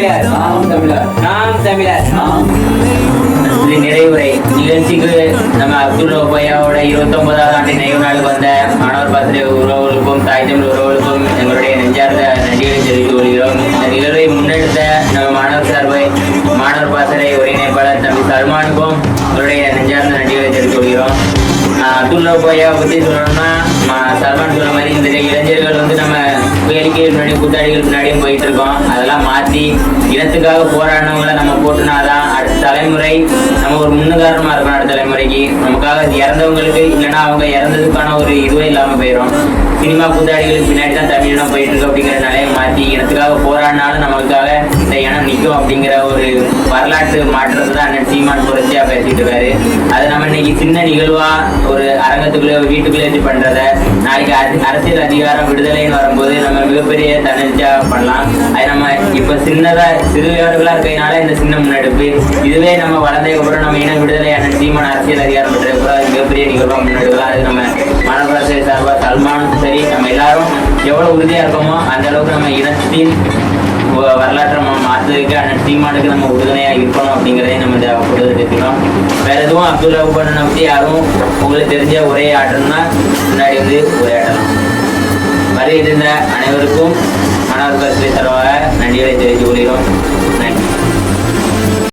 தமிழர், நாம் தமிழர், நாம் தமிழர், நாம். நிறைவுரை நிகழ்ச்சிக்கு நம்ம அப்துல் ரோபையாவோட 29வது ஆண்டு நினைவு நாளுக்கு வந்த மாணவர் பாசறை உறவுகளுக்கும் தாய் தமிழ் உறவுகளுக்கும் எங்களுடைய நெஞ்சார்ந்த நன்றிகளை தெரிவித்துக் கொள்கிறோம். இந்த நிகழ்வை முன்னெடுத்த நம்ம மாணவர் பாசறை ஒருங்கிணைப்பாளர் தம்பி சல்மானுக்கும் எங்களுடைய நெஞ்சார்ந்த நன்றிகளை தெரிவித்துக் கொள்கிறோம். அப்துல் ரோபையாவை பற்றி சொல்லணும்னா சல்மான் சொன்ன மாதிரி இந்த இளைஞர்கள் நம்ம வேடிக்கைகள் முன்னாடி கூத்தாடிகள் முன்னாடியும் போயிட்டு இருக்கோம். அதெல்லாம் மாற்றி இனத்துக்காக போராடினவங்களை நம்ம போட்டுனாதான் அடுத்த தலைமுறை நம்ம ஒரு முன்னுதாரணமா இருக்கணும். அடுத்த தலைமுறைக்கு நமக்காக இறந்தவங்களுக்கு இல்லைன்னா அவங்க இறந்ததுக்கான ஒரு இதுவே இல்லாமல் போயிடும். சினிமா கூத்தாடிகளுக்கு பின்னாடி தான் தமிழினம் போயிட்டு இருக்கு அப்படிங்கிற நிலையை மாற்றி இனத்துக்காக போராடினாலும் நமக்காக இந்த இனம் நிற்கும் அப்படிங்கிற ஒரு வரலாற்று மாற்றத்தை தான் அண்ணன் சீமான் புரட்சியா பேசிட்டு இருக்காரு. அதை நம்ம இன்னைக்கு சின்ன நிகழ்வா ஒரு அரங்கத்துக்குள்ளே வீட்டுக்குள்ளே வச்சு பண்றத நாளைக்கு அரசியல் அதிகாரம் விடுதலைன்னு வரும்போது நம்ம மிகப்பெரிய தன்னெழுச்சியா பண்ணலாம். அது நம்ம இப்ப சிறுவியாடுகளா இருக்கிறதுனால இந்த சின்ன முன்னெடுப்பு. இதுவே நம்ம வளர்ந்ததுக்கப்புறம் நம்ம இன விடுதலை அண்ணன் சீமான் அரசியல் அதிகாரம் பெற்றதுக்கப்புறம் மிகப்பெரிய நிகழ்வா முன்னெடுக்கலாம். அது நம்ம மாணவராசிரியர் சார்பா சல்மான் சரி நம்ம எல்லாரும் எவ்வளவு உறுதியா இருக்கோமோ அந்த அளவுக்கு நம்ம இனத்தின் வரலாற்றை நம்ம மாற்றுறதுக்கு அண்ணன் சீமானுக்கு நம்ம உறுதுணையா இருக்கணும் அப்படிங்கிறதையும் நம்ம இதை தெரிஞ்சுக்கிறோம். வேற எதுவும் அப்துல் ரவுபண்ணனை பற்றி யாரும் உங்களுக்கு தெரிஞ்ச ஒரே ஆட்டம்னா முன்னாடி உரையாடலாம். வருகை இருந்த அனைவருக்கும் மாணவர் பாசறை சார்பாக நன்றிகளை தெரிவித்துக் கொள்கிறோம். நன்றி.